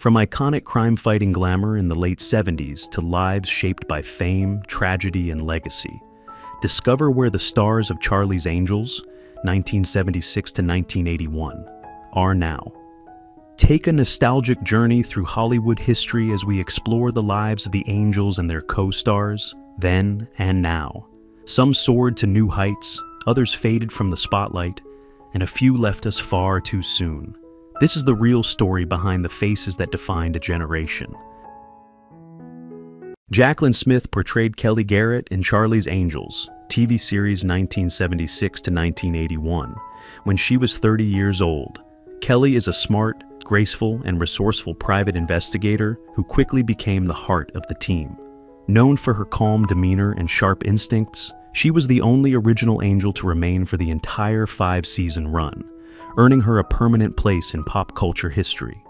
From iconic crime-fighting glamour in the late 70s to lives shaped by fame, tragedy, and legacy, discover where the stars of Charlie's Angels, 1976 to 1981, are now. Take a nostalgic journey through Hollywood history as we explore the lives of the Angels and their co-stars, then and now. Some soared to new heights, others faded from the spotlight, and a few left us far too soon. This is the real story behind the faces that defined a generation. Jaclyn Smith portrayed Kelly Garrett in Charlie's Angels, TV series 1976 to 1981. When she was 30 years old, Kelly is a smart, graceful, and resourceful private investigator who quickly became the heart of the team. Known for her calm demeanor and sharp instincts, she was the only original Angel to remain for the entire 5-season run, earning her a permanent place in pop culture history.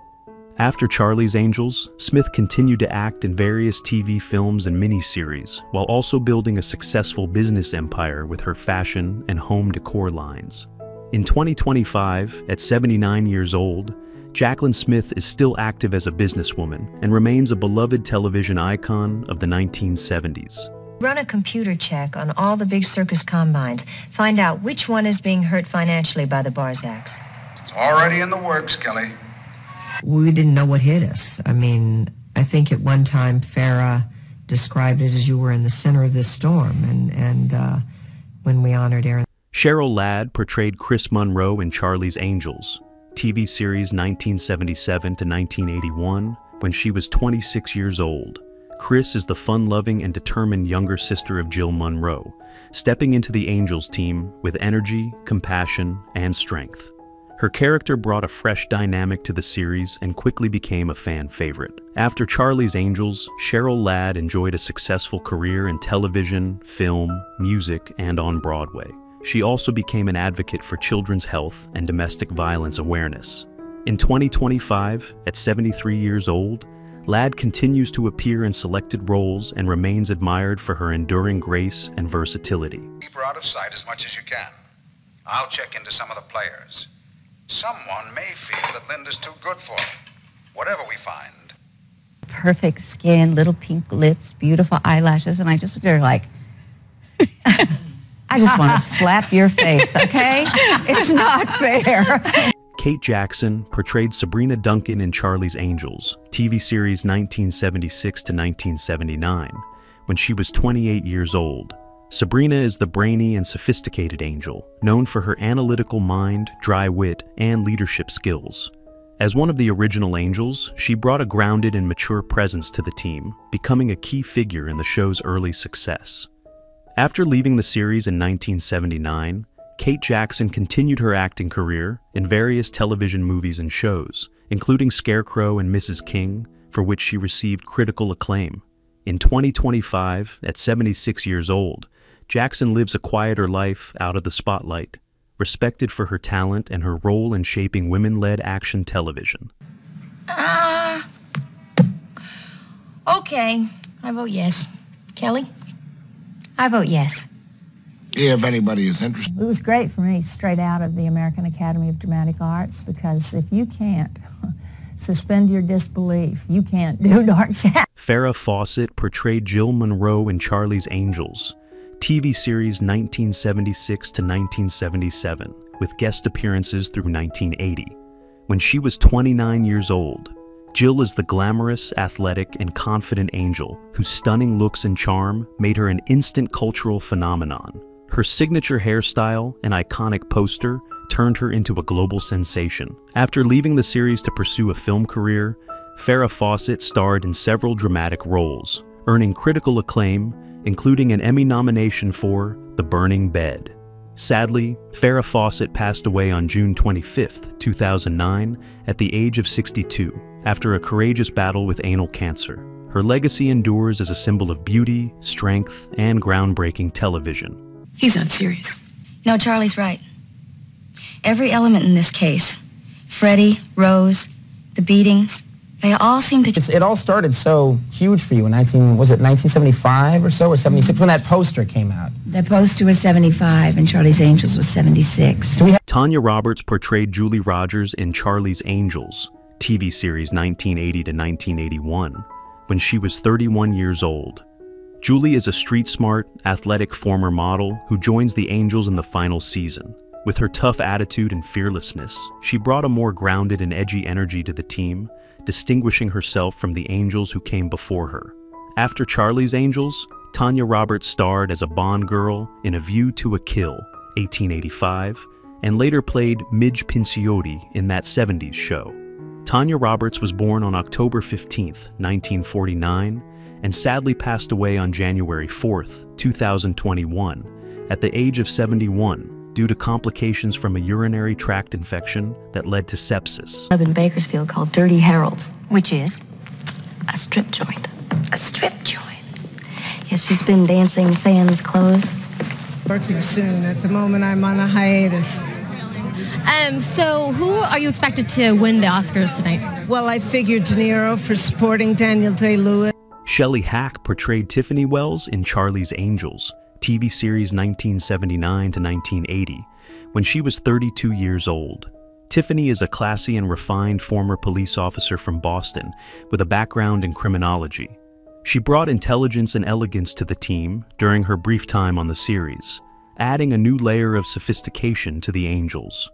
After Charlie's Angels, Smith continued to act in various TV films and miniseries, while also building a successful business empire with her fashion and home decor lines. In 2025, at 79 years old, Jaclyn Smith is still active as a businesswoman and remains a beloved television icon of the 1970s. Run a computer check on all the big circus combines. Find out which one is being hurt financially by the Barzaks. It's already in the works, Kelly. We didn't know what hit us. I mean, I think at one time Farah described it as you were in the center of this storm, and when we honored Aaron. Cheryl Ladd portrayed Chris Monroe in Charlie's Angels, TV series 1977 to 1981, when she was 26 years old. Chris is the fun-loving and determined younger sister of Jill Monroe, stepping into the Angels team with energy, compassion, and strength. Her character brought a fresh dynamic to the series and quickly became a fan favorite. After Charlie's Angels, Cheryl Ladd enjoyed a successful career in television, film, music, and on Broadway. She also became an advocate for children's health and domestic violence awareness. In 2025, at 73 years old, Ladd continues to appear in selected roles and remains admired for her enduring grace and versatility. Keep her out of sight as much as you can. I'll check into some of the players. Someone may feel that Linda's too good for them. Whatever we find. Perfect skin, little pink lips, beautiful eyelashes, and I just looked at her like, I just want to slap your face, okay? It's not fair. Kate Jackson portrayed Sabrina Duncan in Charlie's Angels, TV series 1976 to 1979, when she was 28 years old. Sabrina is the brainy and sophisticated Angel, known for her analytical mind, dry wit, and leadership skills. As one of the original Angels, she brought a grounded and mature presence to the team, becoming a key figure in the show's early success. After leaving the series in 1979, Kate Jackson continued her acting career in various television movies and shows, including Scarecrow and Mrs. King, for which she received critical acclaim. In 2025, at 76 years old, Jackson lives a quieter life out of the spotlight, respected for her talent and her role in shaping women-led action television. Okay, I vote yes. Kelly? I vote yes. If anybody is interested. It was great for me, straight out of the American Academy of Dramatic Arts, because if you can't suspend your disbelief, you can't do Dark Shadows. Farah Fawcett portrayed Jill Monroe in Charlie's Angels, TV series 1976 to 1977, with guest appearances through 1980. When she was 29 years old, Jill is the glamorous, athletic, and confident Angel whose stunning looks and charm made her an instant cultural phenomenon. Her signature hairstyle and iconic poster turned her into a global sensation. After leaving the series to pursue a film career, Farrah Fawcett starred in several dramatic roles, earning critical acclaim, including an Emmy nomination for The Burning Bed. Sadly, Farrah Fawcett passed away on June 25, 2009, at the age of 62, after a courageous battle with anal cancer. Her legacy endures as a symbol of beauty, strength, and groundbreaking television. He's not serious. No, Charlie's right. Every element in this case, Freddie, Rose, the beatings, they all seem to... It all started so huge for you in 1975 or so, or 76, when that poster came out. The poster was 75 and Charlie's Angels was 76. Tanya Roberts portrayed Julie Rogers in Charlie's Angels, TV series 1980 to 1981, when she was 31 years old. Julie is a street-smart, athletic former model who joins the Angels in the final season. With her tough attitude and fearlessness, she brought a more grounded and edgy energy to the team, distinguishing herself from the Angels who came before her. After Charlie's Angels, Tanya Roberts starred as a Bond girl in A View to a Kill, 1885, and later played Midge Pinciotti in That 70s Show. Tanya Roberts was born on October 15, 1949, and sadly passed away on January 4, 2021, at the age of 71, due to complications from a urinary tract infection that led to sepsis. Up in Bakersfield called Dirty Harold's. Which is? A strip joint. A strip joint. Yes, she's been dancing Sam's clothes. Working soon. At the moment, I'm on a hiatus. So who are you expected to win the Oscars tonight? Well, I figured De Niro for supporting Daniel Day-Lewis. Shelley Hack portrayed Tiffany Wells in Charlie's Angels, TV series 1979 to 1980, when she was 32 years old. Tiffany is a classy and refined former police officer from Boston with a background in criminology. She brought intelligence and elegance to the team during her brief time on the series, adding a new layer of sophistication to the Angels.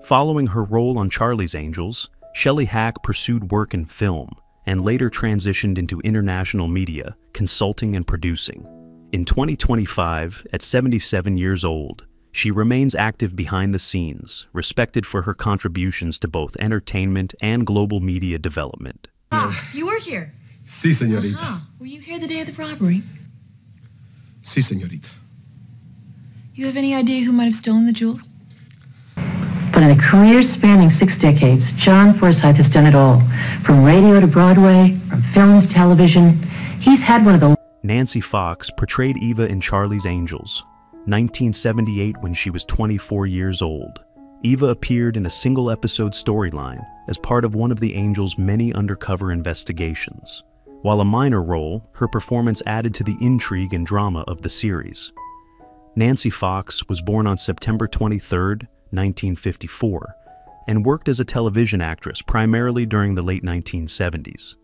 Following her role on Charlie's Angels, Shelley Hack pursued work in film and later transitioned into international media, consulting and producing. In 2025, at 77 years old, she remains active behind the scenes, respected for her contributions to both entertainment and global media development. Ah, you were here. Sí, señorita. Were you here the day of the robbery? Sí, señorita. You have any idea who might have stolen the jewels? But in a career spanning 6 decades, John Forsythe has done it all. From radio to Broadway, from film to television, he's had one of the... Nancy Fox portrayed Eva in Charlie's Angels, 1978, when she was 24 years old. Eva appeared in a single-episode storyline as part of one of the Angels' many undercover investigations. While a minor role, her performance added to the intrigue and drama of the series. Nancy Fox was born on September 23, 1954, and worked as a television actress primarily during the late 1970s.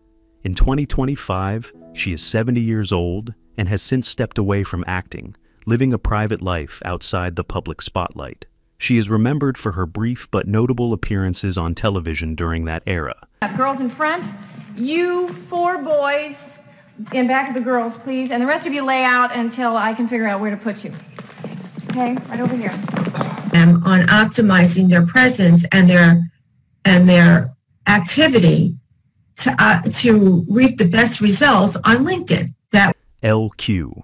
In 2025, she is 70 years old and has since stepped away from acting, living a private life outside the public spotlight. She is remembered for her brief but notable appearances on television during that era. Girls in front, you 4 boys in back of the girls, please, and the rest of you lay out until I can figure out where to put you. Okay, right over here. On optimizing their presence and their activity to reap the best results on LinkedIn. LQ.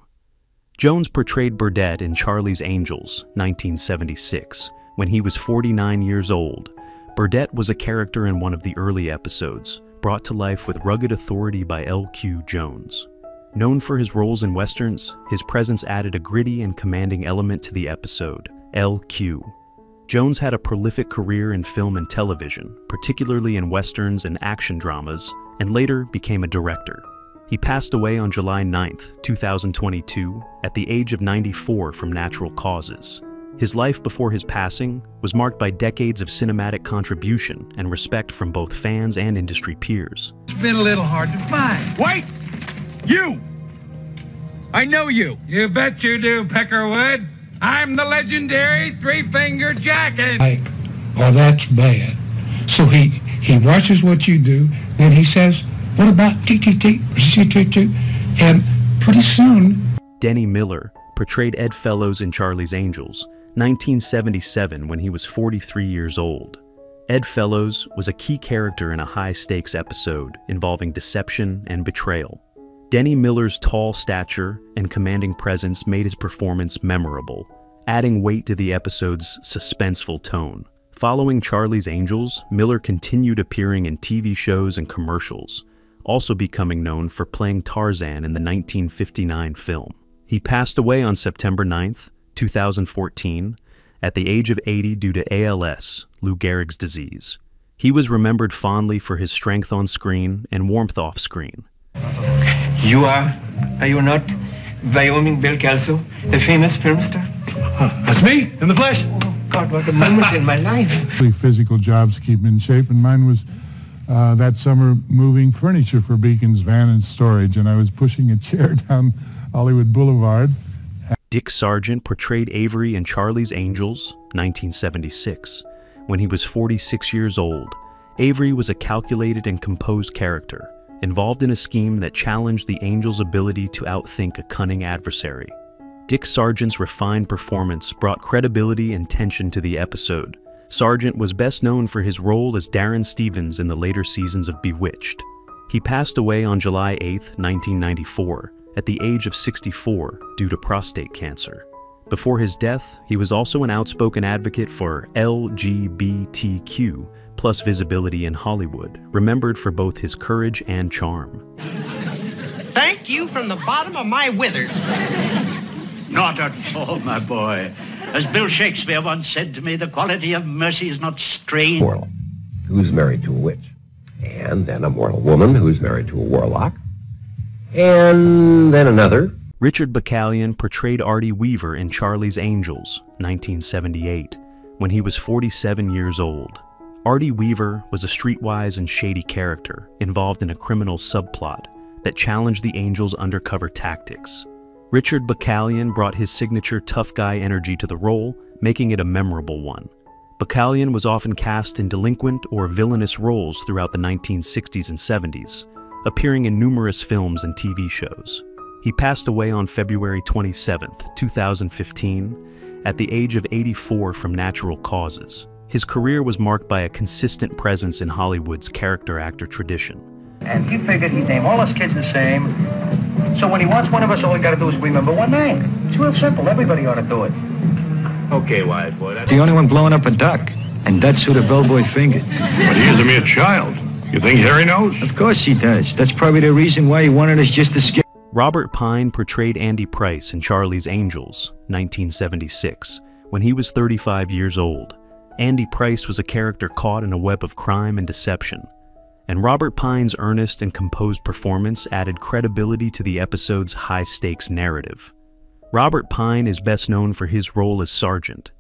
Jones portrayed Burdett in Charlie's Angels, 1976. When he was 49 years old, Burdett was a character in one of the early episodes, brought to life with rugged authority by LQ Jones. Known for his roles in westerns, his presence added a gritty and commanding element to the episode. LQ. Jones had a prolific career in film and television, particularly in westerns and action dramas, and later became a director. He passed away on July 9, 2022, at the age of 94 from natural causes. His life before his passing was marked by decades of cinematic contribution and respect from both fans and industry peers. It's been a little hard to find. Wait! You! I know you. You bet you do, Peckerwood. I'm the legendary Three-Finger Jacket. Oh, that's bad. So he watches what you do, then he says, what about T-T-T, and pretty soon... Denny Miller portrayed Ed Fellows in Charlie's Angels, 1977, when he was 43 years old. Ed Fellows was a key character in a high-stakes episode involving deception and betrayal. Denny Miller's tall stature and commanding presence made his performance memorable, adding weight to the episode's suspenseful tone. Following Charlie's Angels, Miller continued appearing in TV shows and commercials, also becoming known for playing Tarzan in the 1959 film. He passed away on September 9, 2014, at the age of 80 due to ALS, Lou Gehrig's disease. He was remembered fondly for his strength on screen and warmth off screen. You are you not Wyoming Bill Kelso, the famous film star? That's me, in the flesh. Oh, God, what a moment in my life. Physical jobs to keep me in shape, and mine was that summer moving furniture for Beacon's Van and Storage, and I was pushing a chair down Hollywood Boulevard. Dick Sargent portrayed Avery in Charlie's Angels, 1976. When he was 46 years old, Avery was a calculated and composed character, involved in a scheme that challenged the Angels' ability to outthink a cunning adversary. Dick Sargent's refined performance brought credibility and tension to the episode. Sargent was best known for his role as Darren Stevens in the later seasons of Bewitched. He passed away on July 8, 1994, at the age of 64 due to prostate cancer. Before his death, he was also an outspoken advocate for LGBTQ plus visibility in Hollywood, remembered for both his courage and charm. Thank you from the bottom of my withers. Not at all, my boy. As Bill Shakespeare once said to me, the quality of mercy is not strange. Mortal, who's married to a witch. And then a mortal woman who's married to a warlock. And then another. Richard Bacallion portrayed Arty Weaver in Charlie's Angels, 1978, when he was 47 years old. Arty Weaver was a streetwise and shady character involved in a criminal subplot that challenged the Angels' undercover tactics. Richard Bacallion brought his signature tough guy energy to the role, making it a memorable one. Bacallion was often cast in delinquent or villainous roles throughout the 1960s and 70s, appearing in numerous films and TV shows. He passed away on February 27, 2015, at the age of 84 from natural causes. His career was marked by a consistent presence in Hollywood's character actor tradition. And he figured he'd name all his kids the same, so when he wants one of us, all we gotta do is remember one name. It's real simple. Everybody ought to do it. Okay, wise boy. The only one blowing up a duck, and that's who the bellboy fingered. But he is a mere child. You think Harry knows? Of course he does. That's probably the reason why he wanted us just to skip. Robert Pine portrayed Andy Price in Charlie's Angels, 1976, when he was 35 years old. Andy Price was a character caught in a web of crime and deception, and Robert Pine's earnest and composed performance added credibility to the episode's high-stakes narrative. Robert Pine is best known for his role as Sargent,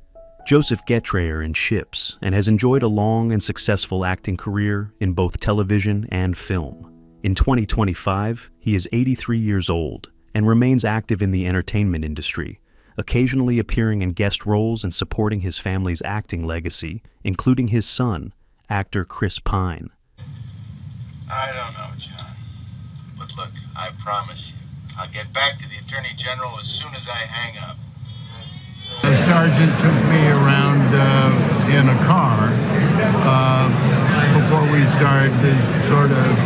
Joseph Getrayer in Ships, and has enjoyed a long and successful acting career in both television and film. In 2025, he is 83 years old and remains active in the entertainment industry, occasionally appearing in guest roles and supporting his family's acting legacy, including his son, actor Chris Pine. I don't know, John. But look, I promise you, I'll get back to the Attorney General as soon as I hang up. The sergeant took me around in a car before we started sort of...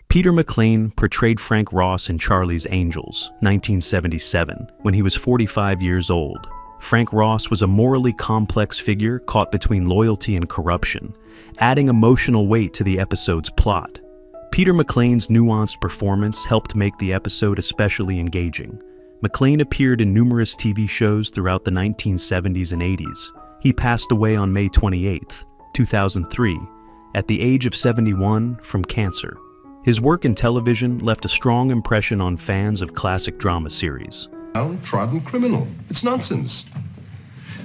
Peter McLean portrayed Frank Ross in Charlie's Angels, 1977, when he was 45 years old. Frank Ross was a morally complex figure caught between loyalty and corruption, adding emotional weight to the episode's plot. Peter McLean's nuanced performance helped make the episode especially engaging. McLean appeared in numerous TV shows throughout the 1970s and 80s. He passed away on May 28, 2003, at the age of 71 from cancer. His work in television left a strong impression on fans of classic drama series. Downtrodden criminal. It's nonsense.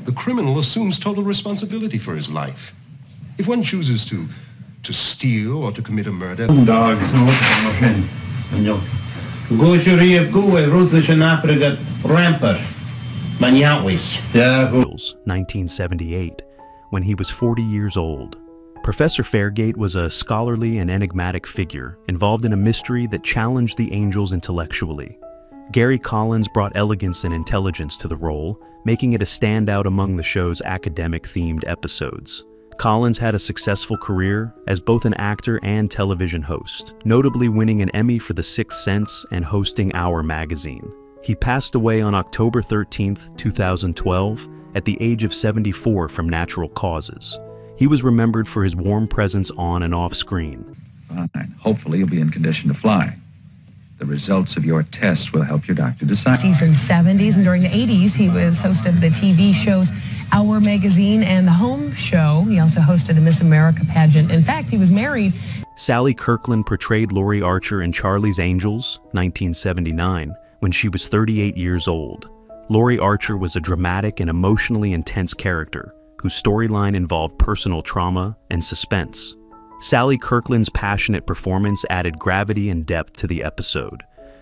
The criminal assumes total responsibility for his life. If one chooses to steal or to commit a murder... Dogs, no, 1978, when he was 40 years old. Professor Fairgate was a scholarly and enigmatic figure involved in a mystery that challenged the Angels intellectually. Gary Collins brought elegance and intelligence to the role, making it a standout among the show's academic-themed episodes. Collins had a successful career as both an actor and television host, notably winning an Emmy for The Sixth Sense and hosting Hour magazine. He passed away on October 13, 2012, at the age of 74 from natural causes. He was remembered for his warm presence on and off screen. Fine. Hopefully you'll be in condition to fly. The results of your test will help your doctor decide. In the 70s and during the 80s, he was host of the TV shows Hour magazine and The Home Show. He also hosted the Miss America pageant. In fact, he was married. Sally Kirkland portrayed Laurie Archer in Charlie's Angels, 1979, when she was 38 years old. Laurie Archer was a dramatic and emotionally intense character whose storyline involved personal trauma and suspense. Sally Kirkland's passionate performance added gravity and depth to the episode.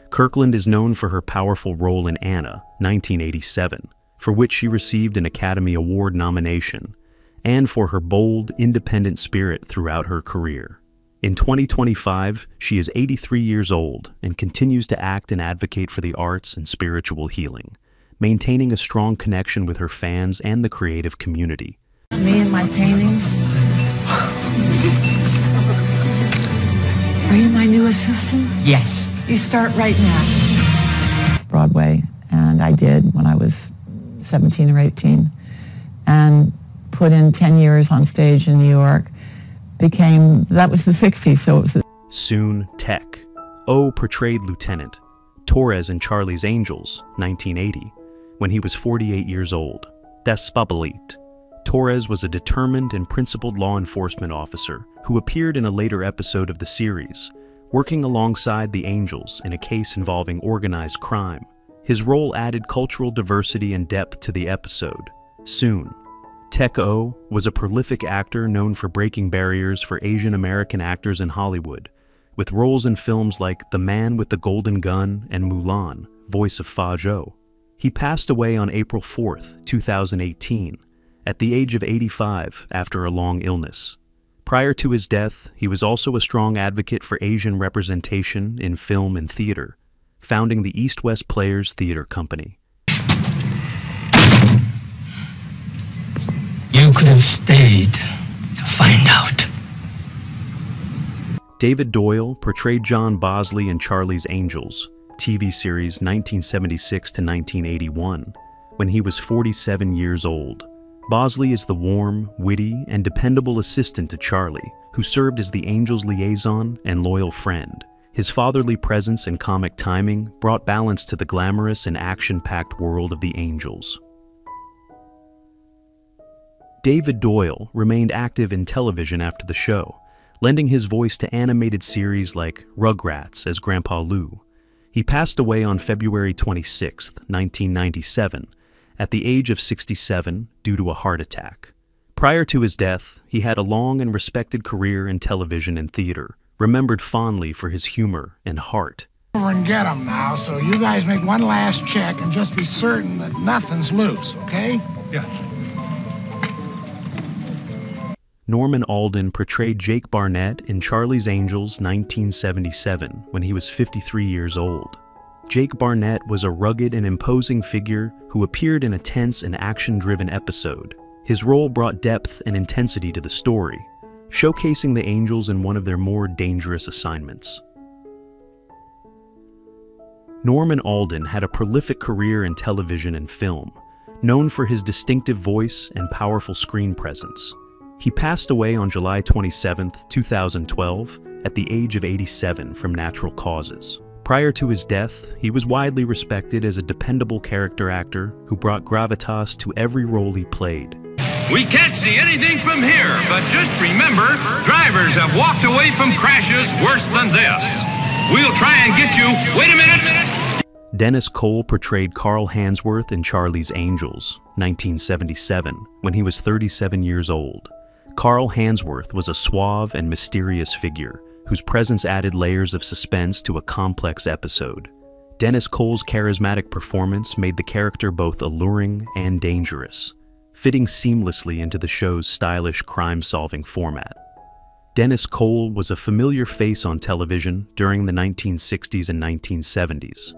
Kirkland is known for her powerful role in Anna, 1987, for which she received an Academy Award nomination, and for her bold, independent spirit throughout her career. In 2025, she is 83 years old and continues to act and advocate for the arts and spiritual healing, maintaining a strong connection with her fans and the creative community. Me and my paintings. Are you my new assistant? Yes. You start right now. Broadway, and I did when I was 17 or 18, and put in 10 years on stage in New York. That was the 60s, so it was Soon, Tech. O portrayed Lieutenant Torres in Charlie's Angels, 1980, when he was 48 years old. Despabelit. Torres was a determined and principled law enforcement officer who appeared in a later episode of the series, working alongside the Angels in a case involving organized crime. His role added cultural diversity and depth to the episode. Soon, Tech O was a prolific actor known for breaking barriers for Asian American actors in Hollywood, with roles in films like The Man with the Golden Gun and Mlan, voice of Fa Zhou. He passed away on April 4th, 2018, at the age of 85 after a long illness. Prior to his death, he was also a strong advocate for Asian representation in film and theater, founding the East West Players Theater Company. You could have stayed to find out. David Doyle portrayed John Bosley in Charlie's Angels, TV series 1976 to 1981, when he was 47 years old. Bosley is the warm, witty, and dependable assistant to Charlie, who served as the Angels' liaison and loyal friend. His fatherly presence and comic timing brought balance to the glamorous and action-packed world of the Angels. David Doyle remained active in television after the show, lending his voice to animated series like Rugrats as Grandpa Lou. He passed away on February 26, 1997, at the age of 67 due to a heart attack. Prior to his death, he had a long and respected career in television and theater, remembered fondly for his humor and heart. Over and get them now, so you guys make one last check and just be certain that nothing's loose, okay? Yeah. Norman Alden portrayed Jake Barnett in Charlie's Angels 1977 when he was 53 years old. Jake Barnett was a rugged and imposing figure who appeared in a tense and action-driven episode. His role brought depth and intensity to the story, showcasing the Angels in one of their more dangerous assignments. Norman Alden had a prolific career in television and film, known for his distinctive voice and powerful screen presence. He passed away on July 27, 2012, at the age of 87 from natural causes. Prior to his death, he was widely respected as a dependable character actor who brought gravitas to every role he played. We can't see anything from here, but just remember, drivers have walked away from crashes worse than this. We'll try and get you. Wait a minute! Dennis Cole portrayed Carl Hansworth in Charlie's Angels, 1977, when he was 37 years old. Carl Hansworth was a suave and mysterious figure whose presence added layers of suspense to a complex episode. Dennis Cole's charismatic performance made the character both alluring and dangerous, fitting seamlessly into the show's stylish crime-solving format. Dennis Cole was a familiar face on television during the 1960s and 1970s.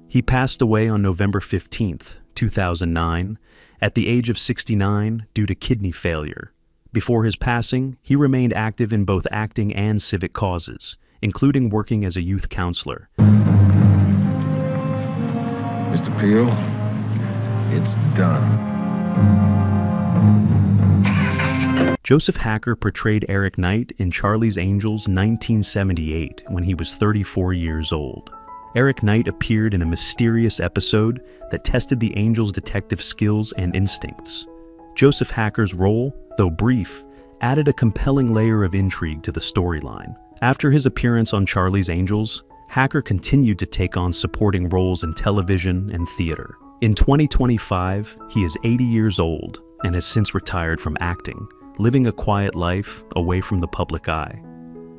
He passed away on November 15, 2009, at the age of 69 due to kidney failure. Before his passing, he remained active in both acting and civic causes, including working as a youth counselor. Mr. Peel, it's done. Joseph Hacker portrayed Eric Knight in Charlie's Angels 1978 when he was 34 years old. Eric Knight appeared in a mysterious episode that tested the Angels' detective skills and instincts. Joseph Hacker's role, though brief, added a compelling layer of intrigue to the storyline. After his appearance on Charlie's Angels, Hacker continued to take on supporting roles in television and theater. In 2025, he is 80 years old and has since retired from acting, living a quiet life away from the public eye.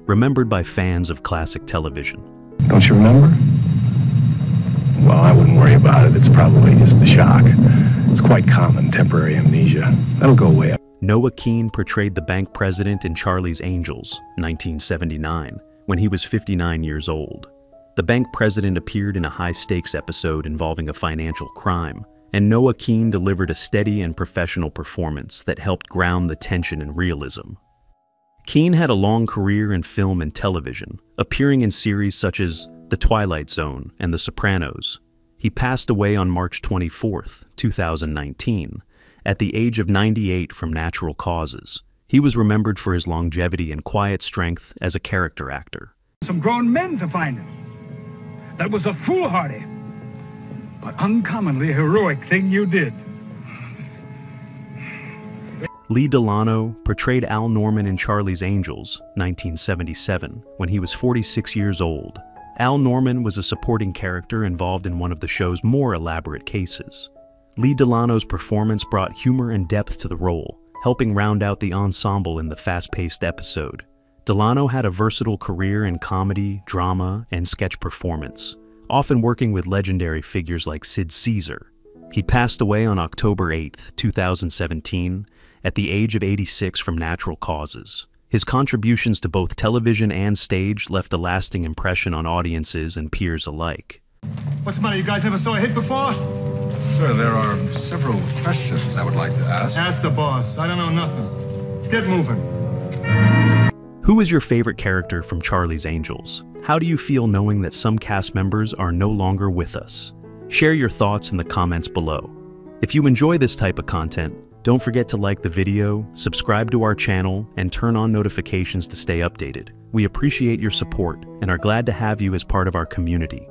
remembered by fans of classic television. Don't you remember? Well, I wouldn't worry about it. It's probably just a shock. It's quite common, temporary amnesia. That'll go away. Noah Keane portrayed the bank president in Charlie's Angels, 1979, when he was 59 years old. The bank president appeared in a high-stakes episode involving a financial crime, and Noah Keane delivered a steady and professional performance that helped ground the tension and realism. Keane had a long career in film and television, appearing in series such as The Twilight Zone and The Sopranos. He passed away on March 24, 2019, at the age of 98 from natural causes. He was remembered for his longevity and quiet strength as a character actor. Some grown men to find him. That was a foolhardy, but uncommonly heroic thing you did. Lee Delano portrayed Al Norman in Charlie's Angels, 1977, when he was 46 years old. Al Norman was a supporting character involved in one of the show's more elaborate cases. Lee Delano's performance brought humor and depth to the role, helping round out the ensemble in the fast-paced episode. Delano had a versatile career in comedy, drama, and sketch performance, often working with legendary figures like Sid Caesar. He passed away on October 8, 2017, at the age of 86 from natural causes. His contributions to both television and stage left a lasting impression on audiences and peers alike. What's the matter? You guys never saw a hit before? Sir, there are several questions I would like to ask. Ask the boss. I don't know nothing. Let's get moving. Who is your favorite character from Charlie's Angels? How do you feel knowing that some cast members are no longer with us? Share your thoughts in the comments below. If you enjoy this type of content, don't forget to like the video, subscribe to our channel, and turn on notifications to stay updated. We appreciate your support and are glad to have you as part of our community.